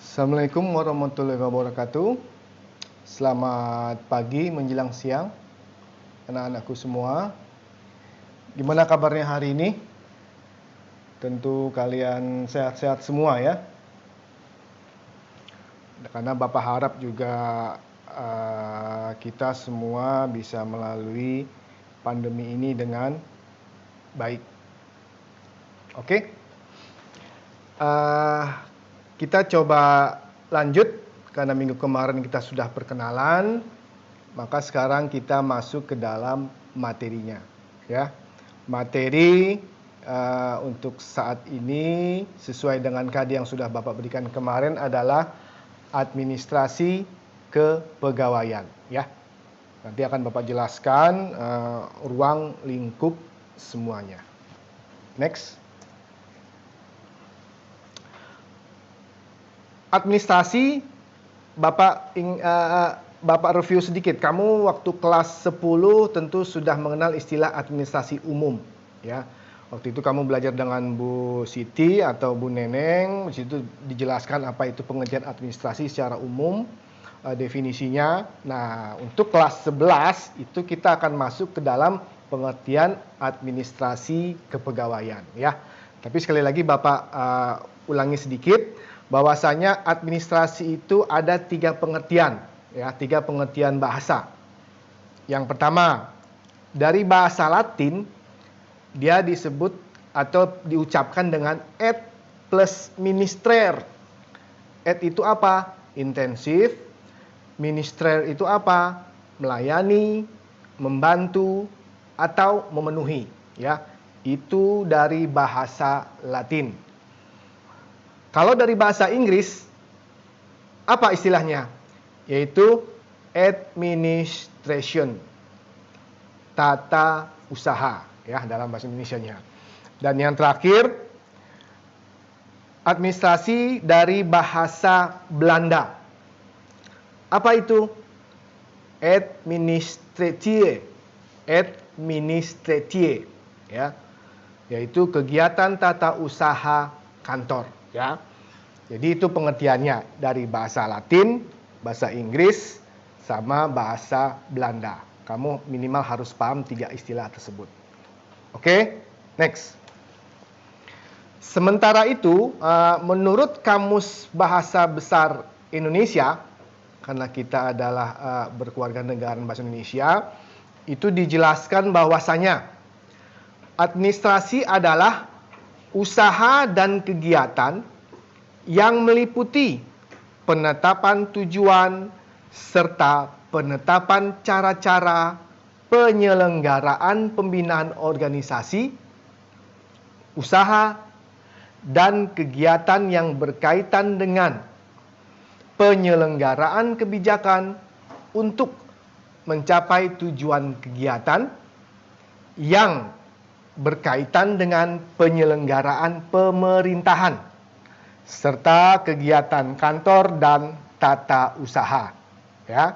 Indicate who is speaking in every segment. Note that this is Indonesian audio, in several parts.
Speaker 1: Assalamualaikum warahmatullahi wabarakatuh. Selamat pagi menjelang siang anak-anakku semua. Gimana kabarnya hari ini? Tentu kalian sehat-sehat semua ya. Karena Bapak harap juga kita semua bisa melalui pandemi ini dengan baik. Oke? Kita coba lanjut, karena minggu kemarin kita sudah perkenalan, maka sekarang kita masuk ke dalam materinya. Ya, materi untuk saat ini sesuai dengan KD yang sudah Bapak berikan kemarin adalah administrasi kepegawaian. Ya, nanti akan Bapak jelaskan ruang lingkup semuanya. Next. Administrasi, Bapak review sedikit. Kamu waktu kelas 10 tentu sudah mengenal istilah administrasi umum, ya. Waktu itu kamu belajar dengan Bu Siti atau Bu Neneng. Di situ dijelaskan apa itu pengertian administrasi secara umum, definisinya. Nah, untuk kelas 11 itu kita akan masuk ke dalam pengertian administrasi kepegawaian, ya. Tapi sekali lagi Bapak ulangi sedikit, bahwasanya administrasi itu ada 3 pengertian, ya, 3 pengertian bahasa. Yang pertama, dari bahasa Latin, dia disebut atau diucapkan dengan et plus ministrer. Et itu apa? Intensif. Ministrer itu apa? Melayani, membantu, atau memenuhi. Ya, itu dari bahasa Latin. Kalau dari bahasa Inggris, apa istilahnya? Yaitu administration, tata usaha, ya, dalam bahasa Indonesianya. Dan yang terakhir, administrasi dari bahasa Belanda. Apa itu? Administratie, ya, yaitu kegiatan tata usaha kantor, ya. Jadi itu pengertiannya dari bahasa Latin, bahasa Inggris, sama bahasa Belanda. Kamu minimal harus paham 3 istilah tersebut. Oke, next. Sementara itu, menurut Kamus Bahasa Besar Indonesia, karena kita adalah berkeluarga negara bahasa Indonesia, itu dijelaskan bahwasanya administrasi adalah usaha dan kegiatan yang meliputi penetapan tujuan serta penetapan cara-cara penyelenggaraan pembinaan organisasi, usaha, dan kegiatan yang berkaitan dengan penyelenggaraan kebijakan untuk mencapai tujuan kegiatan yang berkaitan dengan penyelenggaraan pemerintahan serta kegiatan kantor dan tata usaha, ya.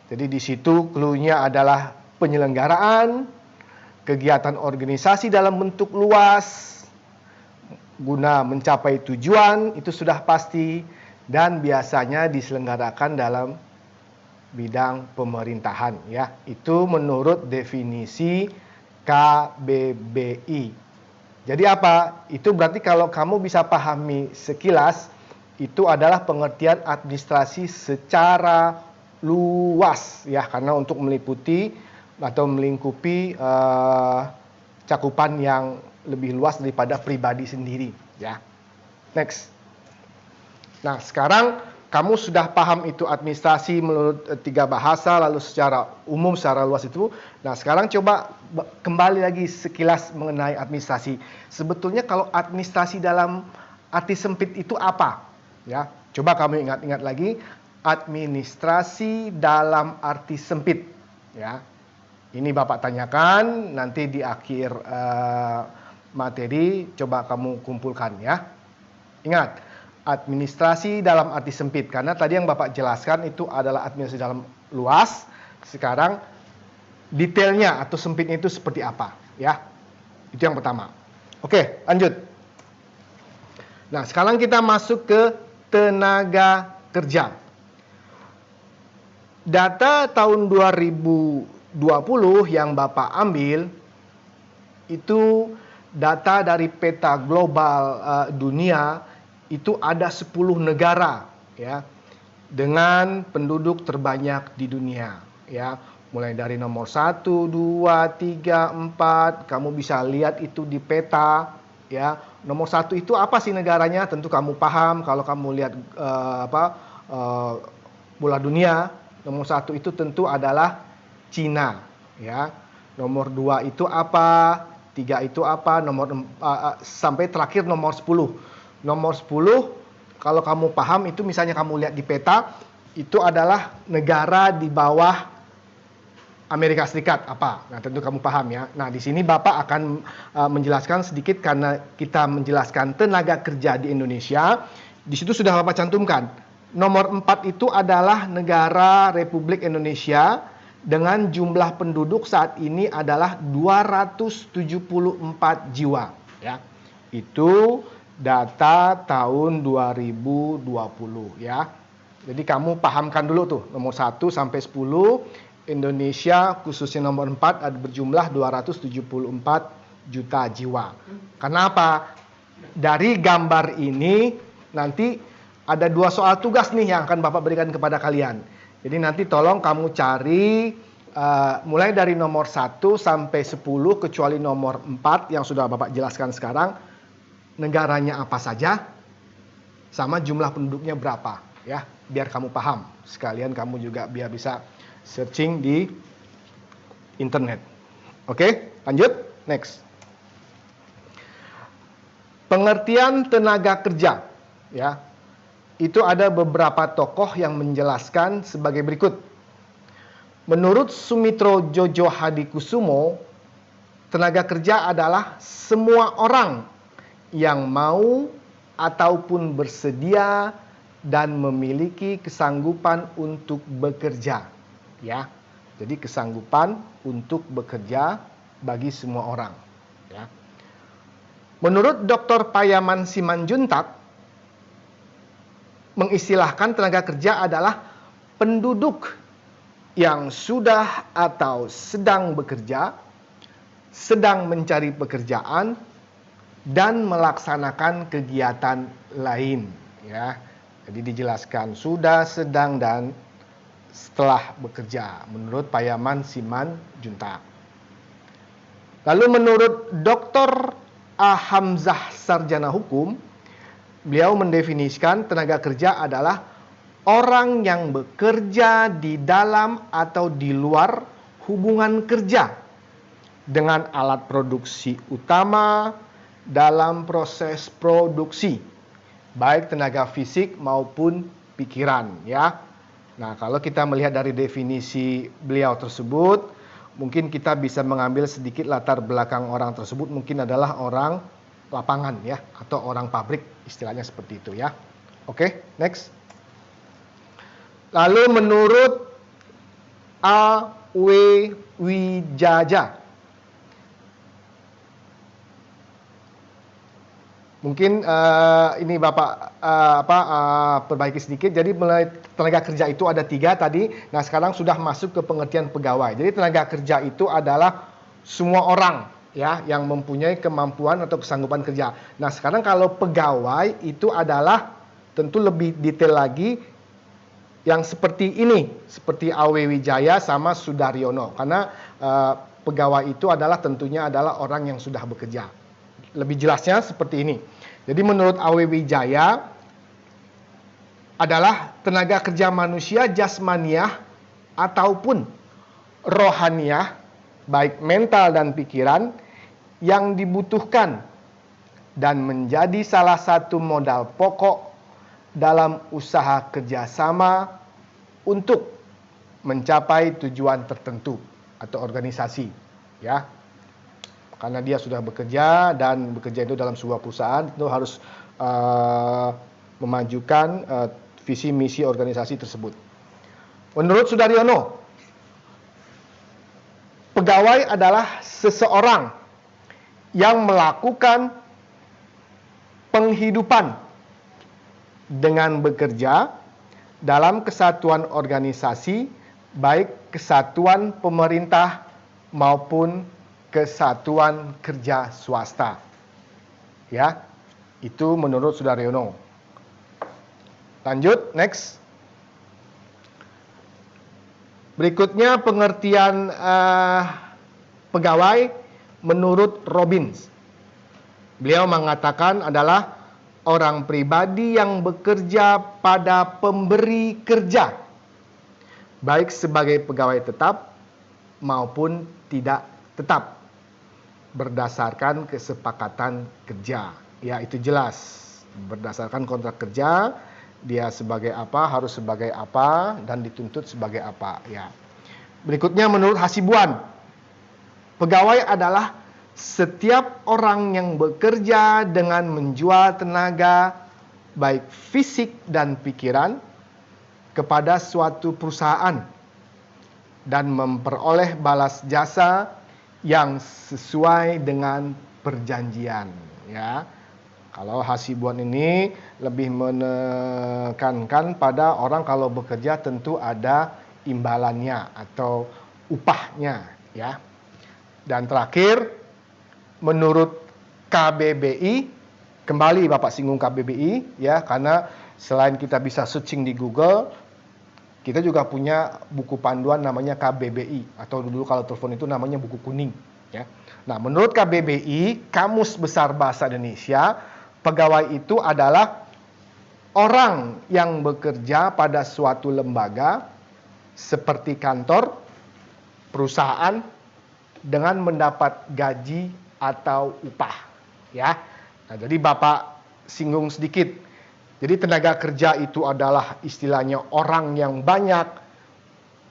Speaker 1: Jadi di situ clue-nya adalah penyelenggaraan kegiatan organisasi dalam bentuk luas guna mencapai tujuan, itu sudah pasti, dan biasanya diselenggarakan dalam bidang pemerintahan, ya. Itu menurut definisi KBBI. Jadi apa? Itu berarti kalau kamu bisa pahami sekilas, itu adalah pengertian administrasi secara luas, ya, karena untuk meliputi atau melingkupi cakupan yang lebih luas daripada pribadi sendiri, ya. Next. Nah, sekarang kamu sudah paham itu administrasi menurut 3 bahasa, lalu secara umum, secara luas itu. Nah, sekarang coba kembali lagi sekilas mengenai administrasi. Sebetulnya kalau administrasi dalam arti sempit itu apa? Ya, coba kamu ingat-ingat lagi, administrasi dalam arti sempit. Ya, ini Bapak tanyakan, nanti di akhir materi coba kamu kumpulkan, ya. Ingat, administrasi dalam arti sempit, karena tadi yang Bapak jelaskan itu adalah administrasi dalam luas. Sekarang detailnya atau sempitnya itu seperti apa, ya. Itu yang pertama. Oke, lanjut. Nah, sekarang kita masuk ke tenaga kerja. Data tahun 2020 yang Bapak ambil itu data dari peta global dunia, itu ada 10 negara ya dengan penduduk terbanyak di dunia ya. Mulai dari nomor 1, 2, 3, 4, kamu bisa lihat itu di peta ya. Nomor 1 itu apa sih negaranya? Tentu kamu paham kalau kamu lihat bola dunia. Nomor 1 itu tentu adalah Cina ya. Nomor 2 itu apa? 3 itu apa? Sampai terakhir nomor 10. Nomor 10 kalau kamu paham itu, misalnya kamu lihat di peta, itu adalah negara di bawah Amerika Serikat apa. Nah, tentu kamu paham ya. Nah, di sini Bapak akan menjelaskan sedikit karena kita menjelaskan tenaga kerja di Indonesia. Di situ sudah Bapak cantumkan. Nomor 4 itu adalah negara Republik Indonesia dengan jumlah penduduk saat ini adalah 274 jiwa ya. Itu data tahun 2020 ya. Jadi kamu pahamkan dulu tuh nomor 1 sampai 10. Indonesia khususnya nomor 4 ada berjumlah 274 juta jiwa. Kenapa? Dari gambar ini nanti ada 2 soal tugas nih yang akan Bapak berikan kepada kalian. Jadi nanti tolong kamu cari mulai dari nomor 1 sampai 10 kecuali nomor 4 yang sudah Bapak jelaskan sekarang, negaranya apa saja sama jumlah penduduknya berapa ya, biar kamu paham. Sekalian kamu juga biar bisa searching di internet. Oke, lanjut, next. Pengertian tenaga kerja ya. Itu ada beberapa tokoh yang menjelaskan sebagai berikut. Menurut Sumitro Jojo Hadikusumo, tenaga kerja adalah semua orang yang mau ataupun bersedia dan memiliki kesanggupan untuk bekerja. Ya. Jadi kesanggupan untuk bekerja bagi semua orang, ya. Menurut Dr. Payaman Simanjuntak, mengistilahkan tenaga kerja adalah penduduk yang sudah atau sedang bekerja, sedang mencari pekerjaan, dan melaksanakan kegiatan lain. Ya, jadi dijelaskan sudah, sedang, dan setelah bekerja menurut Payaman Simanjuntak. Lalu menurut Dr. A. Hamzah Sarjana Hukum, beliau mendefinisikan tenaga kerja adalah orang yang bekerja di dalam atau di luar hubungan kerja dengan alat produksi utama dalam proses produksi, baik tenaga fisik maupun pikiran ya. Nah, kalau kita melihat dari definisi beliau tersebut, mungkin kita bisa mengambil sedikit latar belakang orang tersebut, mungkin adalah orang lapangan ya, atau orang pabrik, istilahnya seperti itu ya. Oke, next. Lalu menurut A. W. Wijaja, mungkin ini Bapak perbaiki sedikit. Jadi mulai tenaga kerja itu ada 3 tadi. Nah, sekarang sudah masuk ke pengertian pegawai. Jadi tenaga kerja itu adalah semua orang ya yang mempunyai kemampuan atau kesanggupan kerja. Nah, sekarang kalau pegawai itu adalah tentu lebih detail lagi yang seperti ini, seperti A.W. Wijaya sama Sudaryono. Karena pegawai itu adalah tentunya adalah orang yang sudah bekerja. Lebih jelasnya seperti ini. Jadi menurut A.W. Wijaya adalah tenaga kerja manusia jasmaniah ataupun rohaniah, baik mental dan pikiran, yang dibutuhkan dan menjadi salah satu modal pokok dalam usaha kerjasama untuk mencapai tujuan tertentu atau organisasi ya. Karena dia sudah bekerja dan bekerja itu dalam sebuah perusahaan, itu harus memajukan visi misi organisasi tersebut. Menurut Sudaryono, pegawai adalah seseorang yang melakukan penghidupan dengan bekerja dalam kesatuan organisasi, baik kesatuan pemerintah maupun kesatuan kerja swasta. Ya, itu menurut Sudaryono. Lanjut, next. Berikutnya pengertian pegawai menurut Robbins. Beliau mengatakan adalah orang pribadi yang bekerja pada pemberi kerja, baik sebagai pegawai tetap maupun tidak tetap, berdasarkan kesepakatan kerja. Ya, itu jelas. Berdasarkan kontrak kerja, dia sebagai apa, harus sebagai apa, dan dituntut sebagai apa. Ya. Berikutnya menurut Hasibuan, pegawai adalah setiap orang yang bekerja dengan menjual tenaga, baik fisik dan pikiran, kepada suatu perusahaan dan memperoleh balas jasa yang sesuai dengan perjanjian. Ya. Kalau Hasibuan ini lebih menekankan pada orang kalau bekerja tentu ada imbalannya atau upahnya, ya. Dan terakhir, menurut KBBI, kembali Bapak singgung KBBI, ya, karena selain kita bisa searching di Google, kita juga punya buku panduan namanya KBBI, atau dulu kalau telepon itu namanya buku kuning, ya. Nah, menurut KBBI, Kamus Besar Bahasa Indonesia, pegawai itu adalah orang yang bekerja pada suatu lembaga seperti kantor, perusahaan, dengan mendapat gaji atau upah. Ya. Nah, jadi Bapak singgung sedikit. Jadi tenaga kerja itu adalah istilahnya orang yang banyak,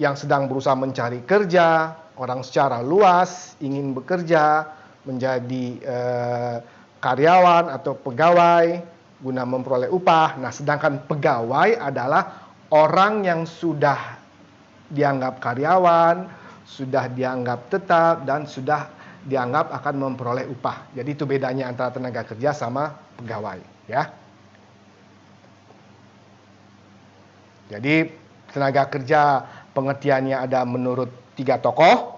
Speaker 1: yang sedang berusaha mencari kerja, orang secara luas ingin bekerja, menjadi karyawan atau pegawai guna memperoleh upah. Nah, sedangkan pegawai adalah orang yang sudah dianggap karyawan, sudah dianggap tetap, dan sudah dianggap akan memperoleh upah. Jadi itu bedanya antara tenaga kerja sama pegawai, ya. Jadi tenaga kerja pengertiannya ada menurut 3 tokoh,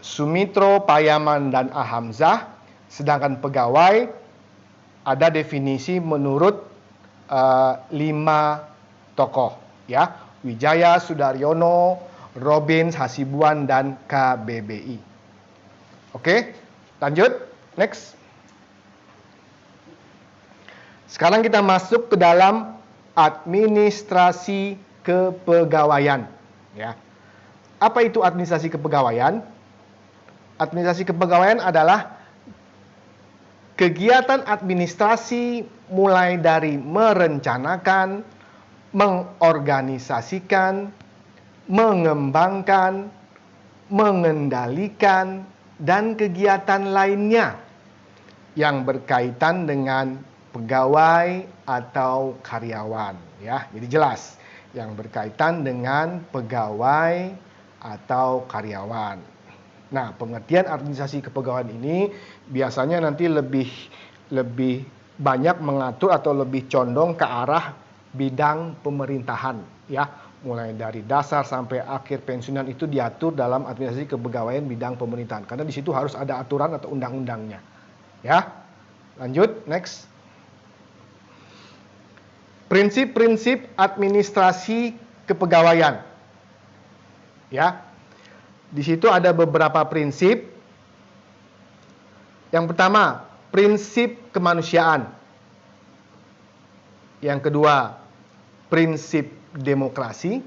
Speaker 1: Sumitro, Payaman, dan Ahamzah. Sedangkan pegawai ada definisi menurut 5 tokoh, ya. Wijaya, Sudaryono, Robbins, Hasibuan, dan KBBI. Oke, lanjut, next. Sekarang kita masuk ke dalam administrasi kepegawaian, ya. Apa itu administrasi kepegawaian? Administrasi kepegawaian adalah kegiatan administrasi mulai dari merencanakan, mengorganisasikan, mengembangkan, mengendalikan, dan kegiatan lainnya yang berkaitan dengan pegawai atau karyawan, ya. Jadi jelas yang berkaitan dengan pegawai atau karyawan. Nah, pengertian administrasi kepegawaian ini biasanya nanti lebih banyak mengatur atau lebih condong ke arah bidang pemerintahan, ya. Mulai dari dasar sampai akhir pensiunan itu diatur dalam administrasi kepegawaian bidang pemerintahan. Karena di situ harus ada aturan atau undang-undangnya. Ya. Lanjut, next. Prinsip-prinsip administrasi kepegawaian. Ya. Di situ ada beberapa prinsip. Yang pertama, prinsip kemanusiaan. Yang kedua, prinsip demokrasi.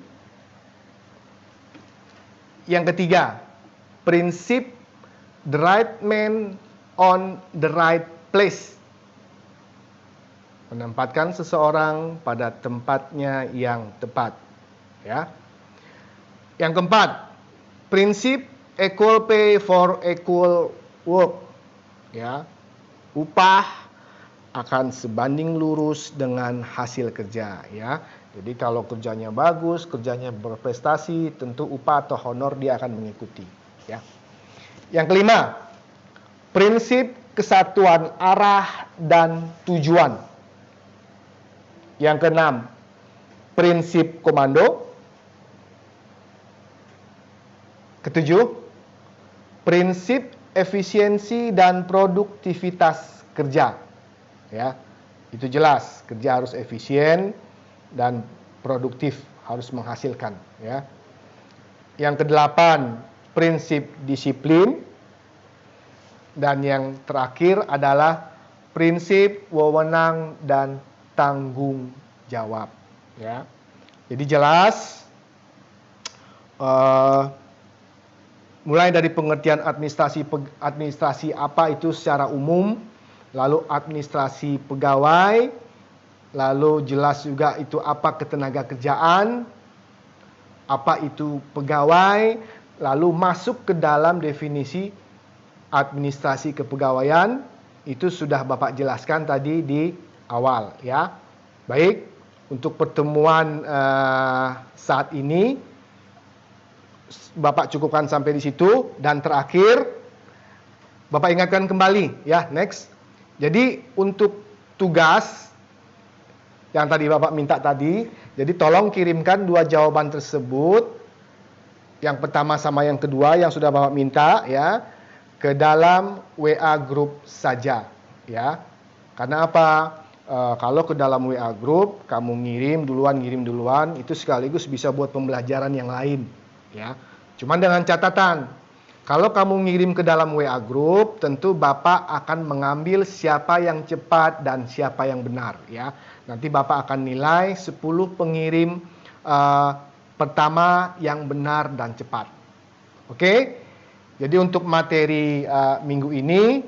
Speaker 1: Yang ketiga, prinsip the right man on the right place. Menempatkan seseorang pada tempatnya yang tepat, ya. Yang keempat, prinsip equal pay for equal work, ya. Upah akan sebanding lurus dengan hasil kerja, ya. Jadi kalau kerjanya bagus, kerjanya berprestasi, tentu upah atau honor dia akan mengikuti, ya. Yang kelima, prinsip kesatuan arah dan tujuan. Yang keenam, prinsip komando. Ketujuh, prinsip efisiensi dan produktivitas kerja. Ya, itu jelas, kerja harus efisien dan produktif, harus menghasilkan. Ya. Yang kedelapan, prinsip disiplin. Dan yang terakhir adalah prinsip wewenang dan tanggung jawab. Ya, jadi jelas. Mulai dari pengertian administrasi apa itu secara umum, lalu administrasi pegawai, lalu jelas juga itu apa ketenaga kerjaan, apa itu pegawai, lalu masuk ke dalam definisi administrasi kepegawaian, itu sudah Bapak jelaskan tadi di awal ya. Baik, untuk pertemuan saat ini Bapak cukupkan sampai di situ, dan terakhir Bapak ingatkan kembali ya, next. Jadi untuk tugas yang tadi Bapak minta tadi, jadi tolong kirimkan 2 jawaban tersebut, yang pertama sama yang kedua yang sudah Bapak minta ya, ke dalam WA group saja ya. Karena apa? Kalau ke dalam WA group kamu ngirim duluan, itu sekaligus bisa buat pembelajaran yang lain ya. Cuman dengan catatan, kalau kamu ngirim ke dalam WA group, tentu Bapak akan mengambil siapa yang cepat dan siapa yang benar ya. Nanti Bapak akan nilai 10 pengirim pertama yang benar dan cepat. Oke? Jadi untuk materi minggu ini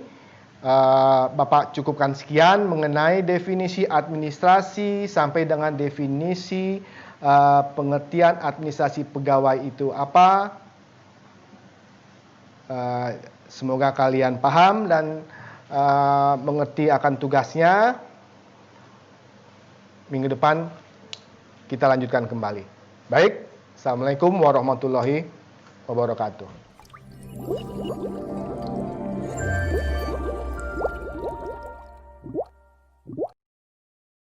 Speaker 1: Bapak cukupkan sekian mengenai definisi administrasi sampai dengan definisi pengertian administrasi pegawai itu apa. Semoga kalian paham dan mengerti akan tugasnya. Minggu depan kita lanjutkan kembali. Baik, Assalamualaikum warahmatullahi wabarakatuh.